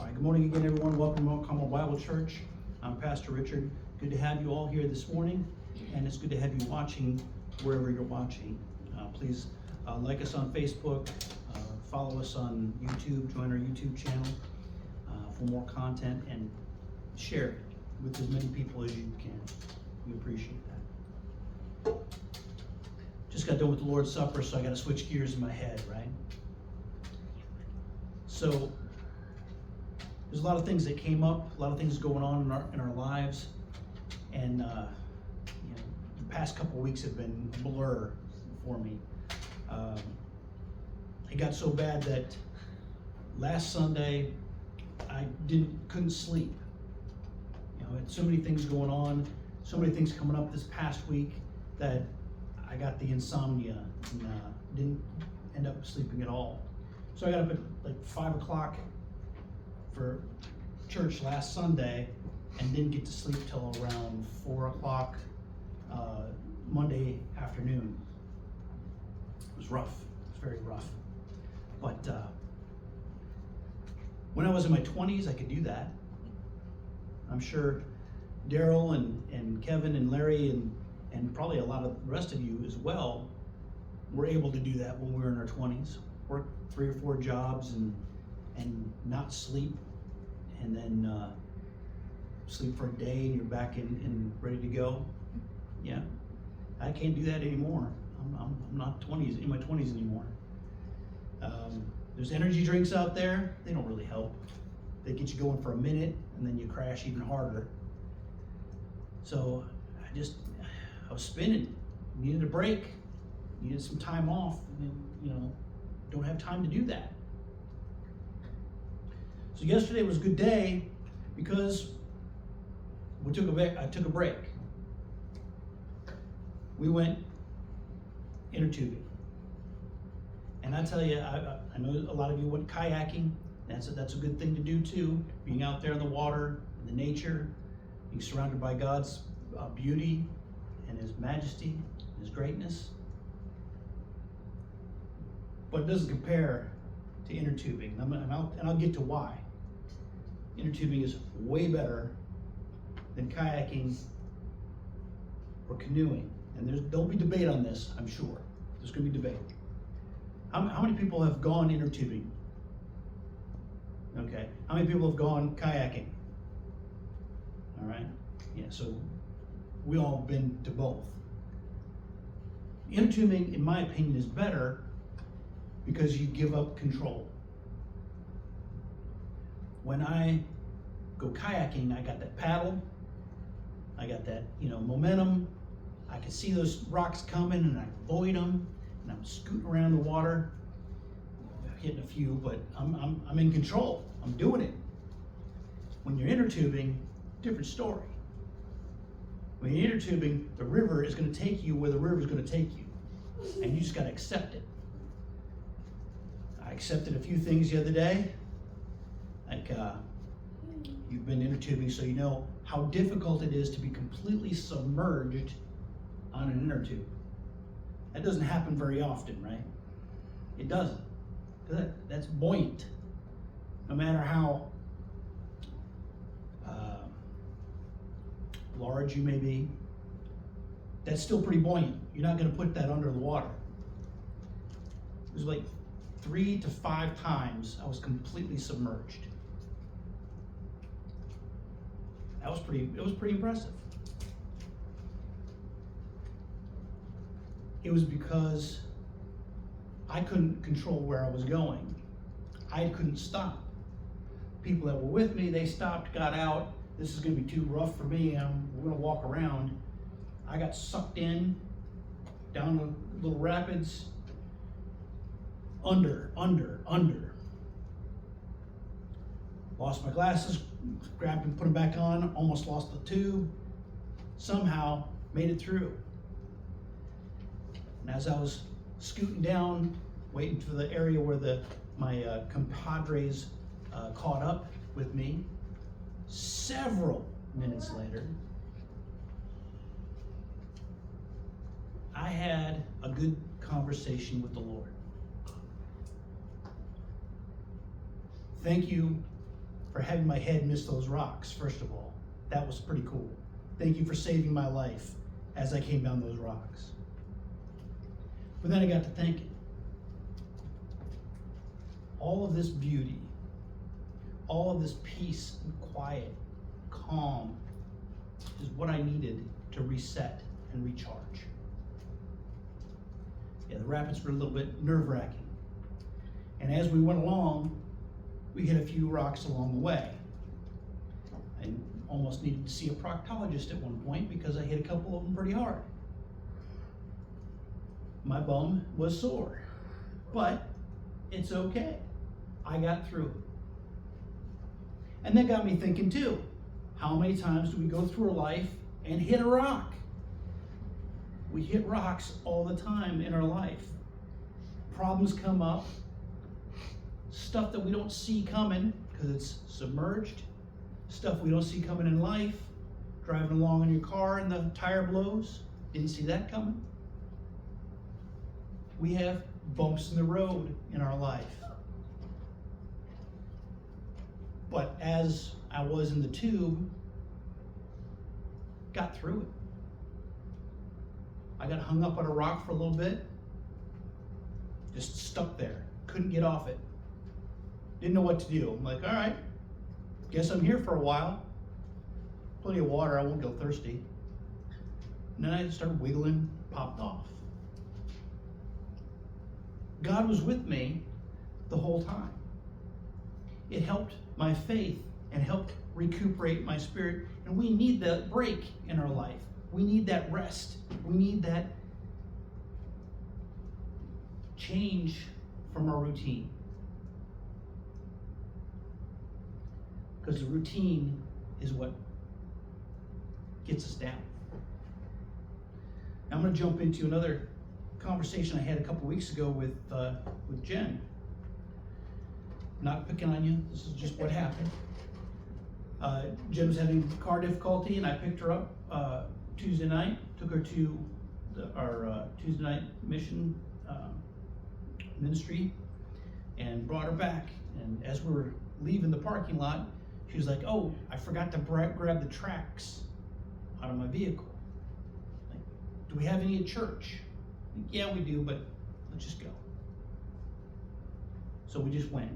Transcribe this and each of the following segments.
All right, good morning again, everyone. Welcome to Carmel Bible Church. I'm Pastor Richard. Good to have you all here this morning, and it's good to have you watching wherever you're watching. Please like us on Facebook, follow us on YouTube, join our YouTube channel for more content, and share it with as many people as you can. We appreciate that. Just got done with the Lord's Supper, so I got to switch gears in my head, right? So there's a lot of things that came up, a lot of things going on in our lives, and the past couple of weeks have been a blur for me. It got so bad that last Sunday I couldn't sleep. I had so many things going on, so many things coming up this past week that I got the insomnia and didn't end up sleeping at all. So I got up at like 5 o'clock for church last Sunday and didn't get to sleep till around 4 o'clock Monday afternoon. It was rough. It was very rough. But when I was in my 20s, I could do that. I'm sure Daryl and Kevin and Larry and probably a lot of the rest of you as well were able to do that when we were in our 20s. Work 3 or 4 jobs and not sleep, and then sleep for a day and you're back and ready to go. Yeah, I can't do that anymore. I'm not in my 20s anymore. There's energy drinks out there. They don't really help. They get you going for a minute and then you crash even harder. So I was spinning, needed a break, needed some time off, and don't have time to do that. So yesterday was a good day because I took a break. We went inner tubing. And I tell you, I know a lot of you went kayaking. That's a good thing to do too. Being out there in the water, in the nature, being surrounded by God's beauty and His majesty, His greatness. But it doesn't compare to inner tubing, and I'll get to why. Inner tubing is way better than kayaking or canoeing, and there'll be debate on this. I'm sure there's going to be debate. How many people have gone inner tubing? Okay. How many people have gone kayaking? All right. Yeah. So we all been to both. Inner tubing, in my opinion, is better because you give up control. When I go kayaking, I got that paddle, I got that momentum. I can see those rocks coming and I avoid them, and I'm scooting around the water, hitting a few, but I'm in control. I'm doing it. When you're inner tubing, different story. When you're inner tubing, the river is going to take you where the river is going to take you, and you just got to accept it. I accepted a few things the other day. Like you've been inner tubing, so you know how difficult it is to be completely submerged on an inner tube. That doesn't happen very often, right? It doesn't. That's buoyant. No matter how large you may be, that's still pretty buoyant. You're not going to put that under the water. It was like 3 to 5 times I was completely submerged. It was pretty impressive. It was because I couldn't control where I was going. I couldn't stop. People that were with me, they stopped, got out. This is going to be too rough for me. We're going to walk around. I got sucked in, down the little rapids, under. Lost my glasses, grabbed and put them back on, almost lost the tube. Somehow made it through. And as I was scooting down, waiting for the area where my compadres caught up with me, several minutes later, I had a good conversation with the Lord. Thank you for having my head miss those rocks, first of all. That was pretty cool. Thank you for saving my life as I came down those rocks. But then I got to thinking, all of this beauty, all of this peace and quiet, calm, is what I needed to reset and recharge. Yeah, the rapids were a little bit nerve-wracking. And as we went along, we hit a few rocks along the way. I almost needed to see a proctologist at one point because I hit a couple of them pretty hard. My bum was sore, but it's okay. I got through it. And that got me thinking too, how many times do we go through life and hit a rock? We hit rocks all the time in our life. Problems come up, stuff that we don't see coming because it's submerged, stuff we don't see coming in life, driving along in your car and the tire blows, didn't see that coming. We have bumps in the road in our life. But as I was in the tube, got through it. I got hung up on a rock for a little bit, just stuck there, couldn't get off it. Didn't know what to do. I'm like, all right, guess I'm here for a while. Plenty of water, I won't go thirsty. And then I started wiggling, popped off. God was with me the whole time. It helped my faith and helped recuperate my spirit. And we need that break in our life. We need that rest. We need that change from our routine. Because the routine is what gets us down. Now I'm going to jump into another conversation I had a couple weeks ago with Jen. Not picking on you, this is just what happened. Jen was having car difficulty and I picked her up Tuesday night, took her to our Tuesday night mission ministry and brought her back. And as we were leaving the parking lot, she was like, oh, I forgot to grab the tracks out of my vehicle. Like, do we have any at church? Like, yeah, we do, but let's just go. So we just went.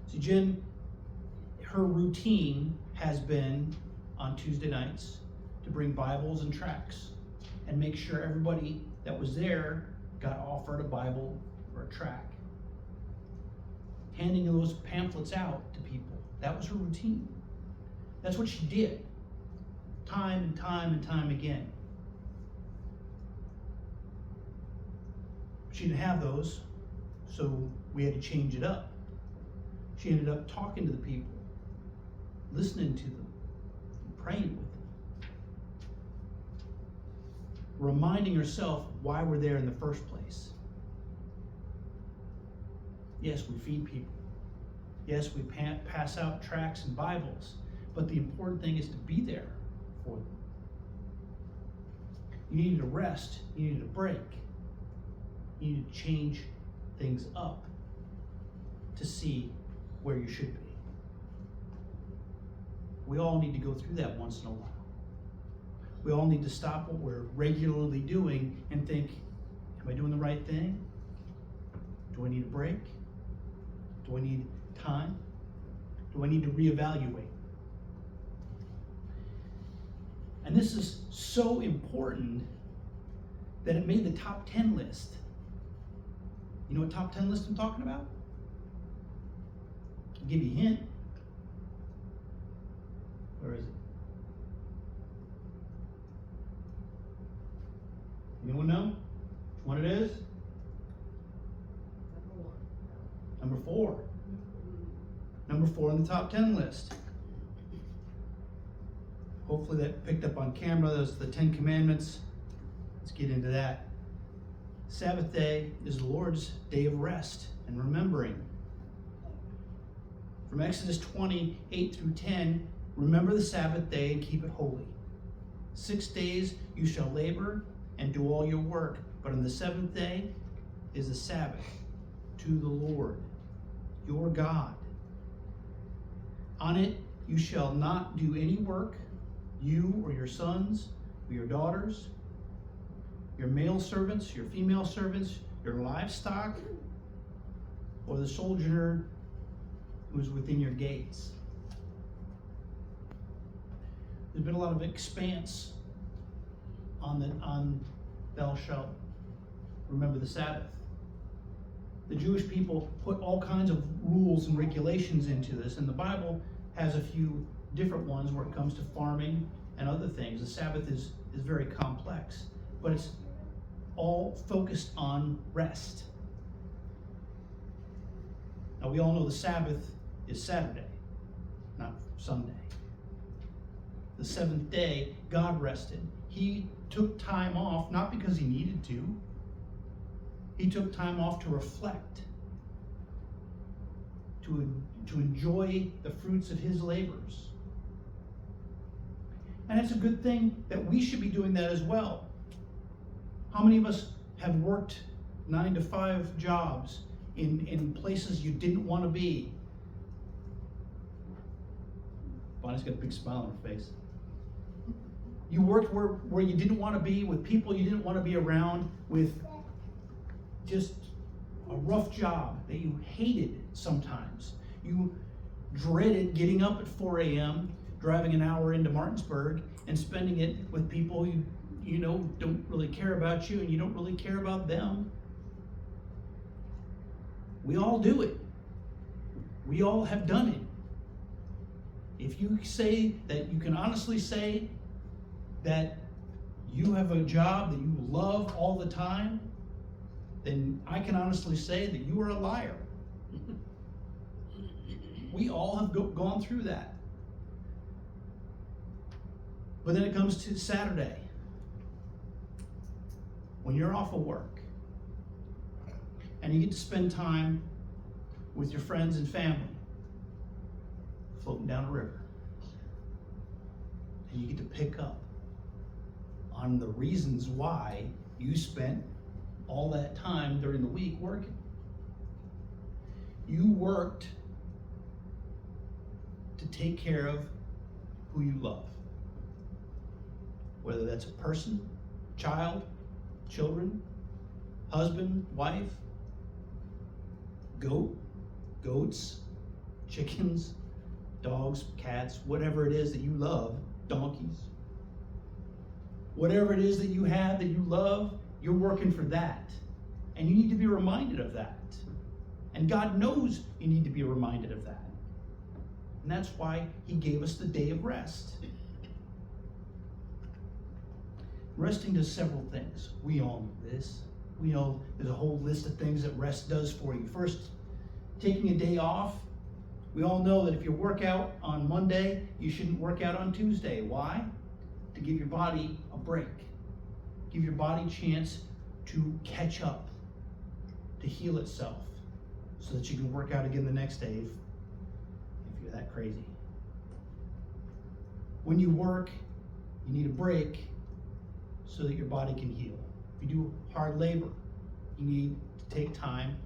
See, Jen, her routine has been on Tuesday nights to bring Bibles and tracts and make sure everybody that was there got offered a Bible or a tract. Handing those pamphlets out to people. That was her routine. That's what she did. Time and time and time again. She didn't have those, so we had to change it up. She ended up talking to the people, listening to them, praying with them, reminding herself why we're there in the first place. Yes, we feed people. Yes, we pass out tracts and Bibles, but the important thing is to be there for them. You needed to rest, you needed a break, you needed to change things up to see where you should be. We all need to go through that once in a while. We all need to stop what we're regularly doing and think, am I doing the right thing? Do I need a break? Do I need time? Do I need to reevaluate? And this is so important that it made the top 10 list. You know what top 10 list I'm talking about? I'll give you a hint. Where is it? Anyone know what it is? Number 4. Number 4 on the top 10 list. Hopefully that picked up on camera. Those are the 10 Commandments. Let's get into that. Sabbath day is the Lord's day of rest and remembering. From Exodus 20:8 through 10, remember the Sabbath day and keep it holy. 6 days you shall labor and do all your work, but on the 7th day is the Sabbath to the Lord, your God. On it you shall not do any work, you or your sons or your daughters, your male servants, your female servants, your livestock, or the sojourner who is within your gates. There's been a lot of expanse on thou shalt remember the Sabbath. The Jewish people put all kinds of rules and regulations into this, and the Bible has a few different ones where it comes to farming and other things. The Sabbath is very complex, but it's all focused on rest. Now we all know the Sabbath is Saturday, not Sunday. The seventh day, God rested. He took time off, not because he needed to. He took time off to reflect, to enjoy the fruits of his labors. And it's a good thing that we should be doing that as well. How many of us have worked 9-to-5 jobs in places you didn't want to be? Bonnie's got a big smile on her face. You worked where you didn't want to be, with people you didn't want to be around, with just a rough job that you hated sometimes. You dreaded getting up at 4 a.m., driving an hour into Martinsburg, and spending it with people you know don't really care about you and you don't really care about them. We all do it. We all have done it. If you say that, you can honestly say that you have a job that you love all the time, then I can honestly say that you are a liar. We all have gone through that. But then it comes to Saturday, when you're off of work, and you get to spend time with your friends and family, floating down a river. And you get to pick up on the reasons why you spent all that time during the week working. You worked to take care of who you love. Whether that's a person, child, children, husband, wife, goats, chickens, dogs, cats, whatever it is that you love, donkeys. Whatever it is that you have that you love, you're working for that. And you need to be reminded of that. And God knows you need to be reminded of that. And that's why he gave us the day of rest. Resting does several things. We all know this. We know there's a whole list of things that rest does for you. First, taking a day off. We all know that if you work out on Monday, you shouldn't work out on Tuesday. Why? To give your body a break. Give your body a chance to catch up, to heal itself, so that you can work out again the next day if you're that crazy. When you work, you need a break so that your body can heal. If you do hard labor, you need to take time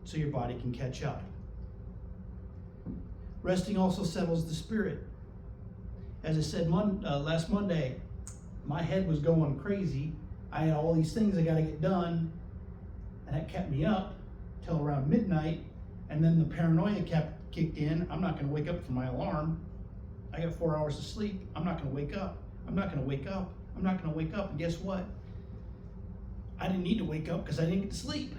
so your body can catch up. Resting also settles the spirit. As I said last Monday, my head was going crazy. I had all these things I got to get done, and that kept me up till around midnight, and then the paranoia kicked in. I'm not going to wake up from my alarm. I got 4 hours of sleep. I'm not going to wake up. I'm not going to wake up. I'm not going to wake up. And guess what? I didn't need to wake up because I didn't get to sleep.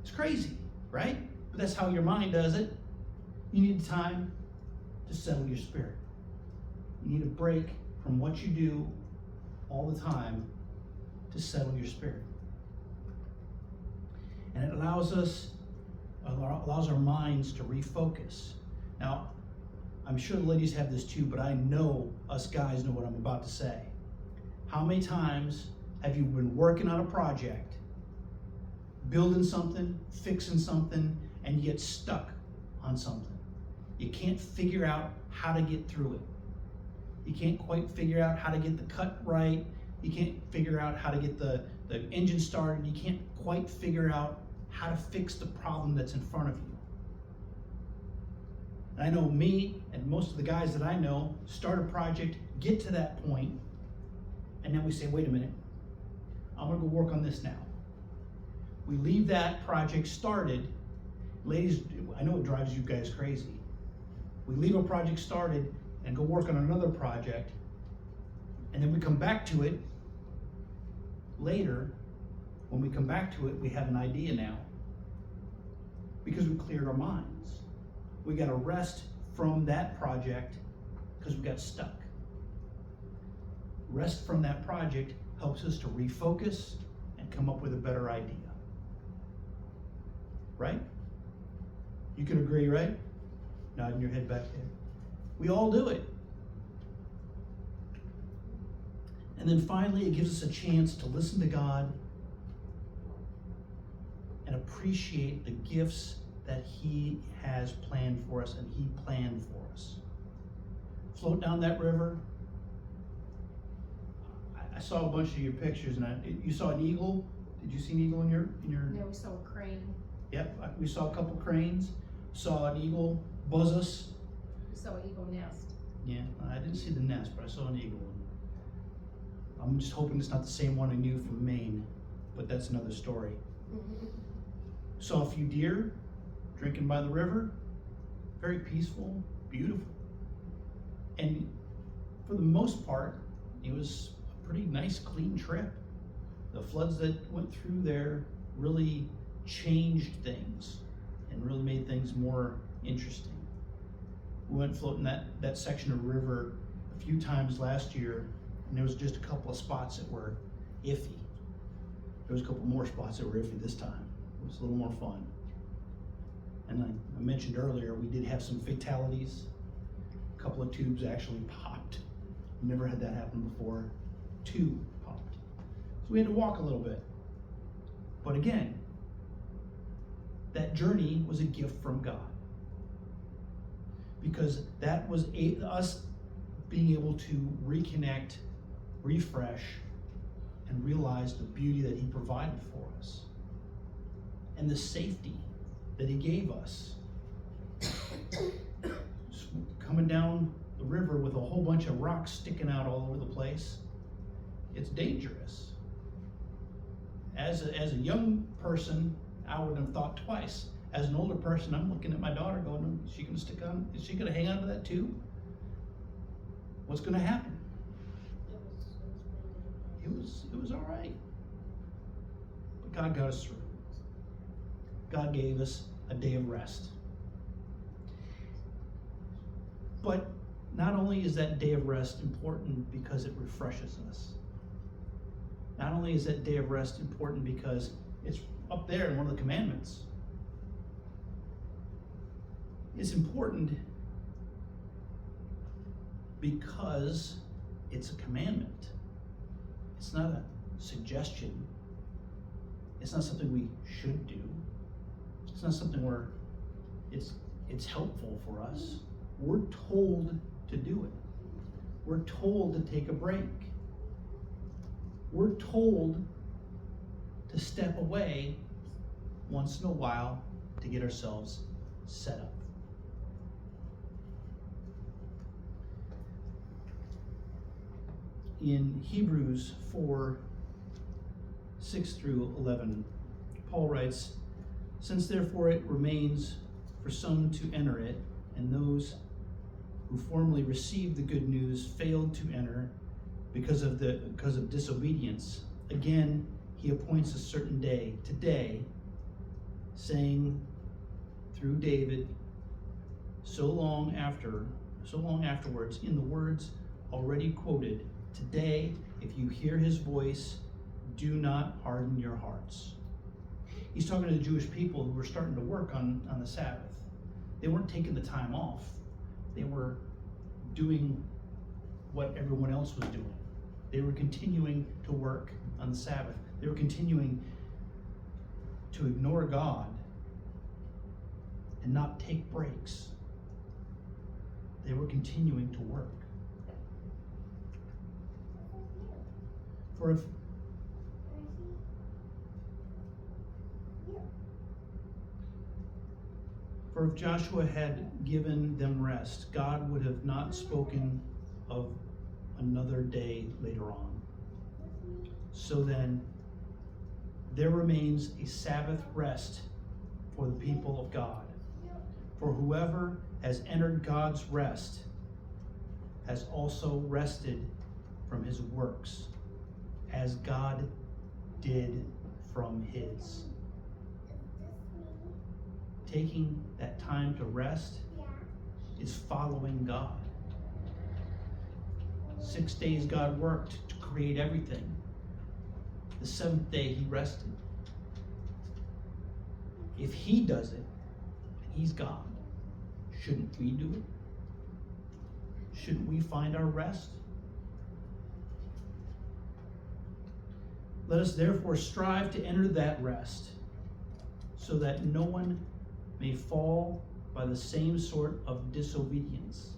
It's crazy, right? But that's how your mind does it. You need time to settle your spirit. You need a break from what you do all the time to settle your spirit. And it allows our minds to refocus. Now, I'm sure the ladies have this too, but I know us guys know what I'm about to say. How many times have you been working on a project, building something, fixing something, and you get stuck on something? You can't figure out how to get through it. You can't quite figure out how to get the cut right. You can't figure out how to get the engine started. You can't quite figure out how to fix the problem that's in front of you. I know me and most of the guys that I know start a project, get to that point, and then we say, wait a minute, I'm gonna go work on this now. We leave that project started. Ladies, I know it drives you guys crazy. We leave a project started and go work on another project, and then we come back to it later. When we come back to it, we have an idea now because we cleared our minds. We got to rest from that project because we got stuck. Rest from that project helps us to refocus and come up with a better idea. Right? You can agree, right? Nodding your head back there. We all do it. And then finally, it gives us a chance to listen to God and appreciate the gifts that He has planned for us and He planned for us. Float down that river. I saw a bunch of your pictures, and you saw an eagle. Did you see an eagle in your? No, we saw a crane. Yep, we saw a couple cranes. Saw an eagle buzz us. We saw an eagle nest. Yeah, I didn't see the nest, but I saw an eagle. I'm just hoping it's not the same one I knew from Maine, but that's another story. Saw a few deer drinking by the river. Very peaceful, beautiful. And for the most part, it was a pretty nice, clean trip. The floods that went through there really changed things and really made things more interesting. We went floating that section of river a few times last year, and there was just a couple of spots that were iffy. There was a couple more spots that were iffy this time. It was a little more fun. And I mentioned earlier, we did have some fatalities. A couple of tubes actually popped. Never had that happen before. 2 popped. So we had to walk a little bit. But again, that journey was a gift from God. Because that was us being able to reconnect, refresh, and realize the beauty that He provided for us. And the safety that He gave us. Coming down the river with a whole bunch of rocks sticking out all over the place, it's dangerous. As a young person, I wouldn't have thought twice. As an older person, I'm looking at my daughter going, is she gonna hang on to that too? What's gonna happen? It was all right. But God got us through. God gave us a day of rest. But not only is that day of rest important because it refreshes us, not only is that day of rest important because it's up there in one of the commandments, it's important because it's a commandment. It's not a suggestion. It's not something we should do. It's not something where it's helpful for us. We're told to do it. We're told to take a break. We're told to step away once in a while to get ourselves set up. In Hebrews 4, 6 through 11, Paul writes, "Since therefore it remains for some to enter it, and those who formerly received the good news failed to enter because of disobedience, again he appoints a certain day, today, saying through David, so long afterwards, in the words already quoted, today, if you hear his voice, do not harden your hearts." He's talking to the Jewish people who were starting to work on the Sabbath. They weren't taking the time off. They were doing what everyone else was doing. They were continuing to work on the Sabbath. They were continuing to ignore God and not take breaks. They were continuing to work. For For if Joshua had given them rest, God would have not spoken of another day later on. So then, there remains a Sabbath rest for the people of God. For whoever has entered God's rest has also rested from his works, as God did from his. Taking that time to rest is following God. 6 days God worked to create everything. The seventh day he rested. If he does it, and he's God, shouldn't we do it? Shouldn't we find our rest? Let us therefore strive to enter that rest, so that no one may fall by the same sort of disobedience.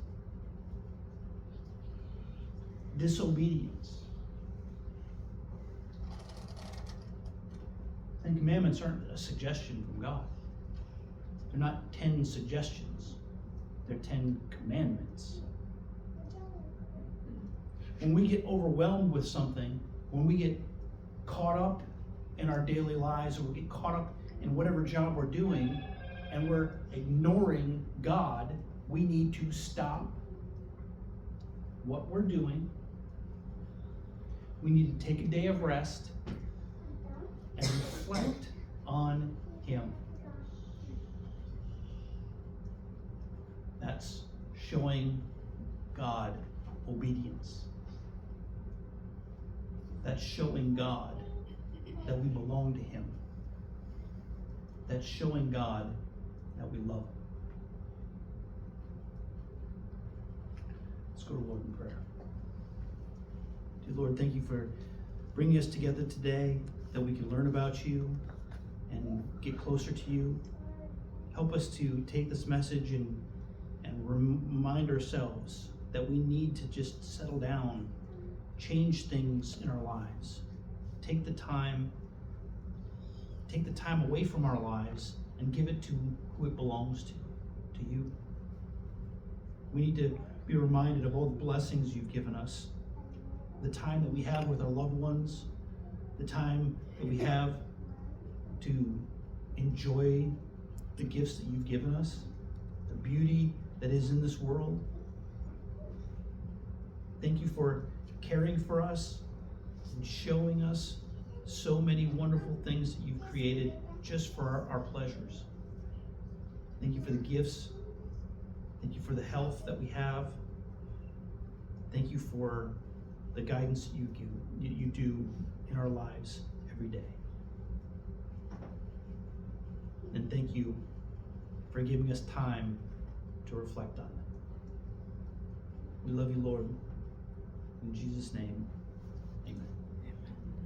Disobedience. 10 Commandments aren't a suggestion from God. They're not 10 suggestions. They're 10 commandments. When we get overwhelmed with something, when we get caught up in our daily lives, or we get caught up in whatever job we're doing, and we're ignoring God, we need to stop what we're doing. We need to take a day of rest and reflect on Him. That's showing God obedience. That's showing God that we belong to Him. That's showing God that we love Him. Let's go to the Lord in prayer. Dear Lord, thank you for bringing us together today, that we can learn about you and get closer to you. Help us to take this message and remind ourselves that we need to just settle down, change things in our lives. Take the time away from our lives and give it to who it belongs to you. We need to be reminded of all the blessings you've given us, the time that we have with our loved ones, the time that we have to enjoy the gifts that you've given us, the beauty that is in this world. Thank you for caring for us and showing us so many wonderful things that you've created just for our pleasures. Thank you for the gifts. Thank you for the health that we have. Thank you for the guidance that you do in our lives every day. And thank you for giving us time to reflect on it. We love you, Lord. In Jesus' name.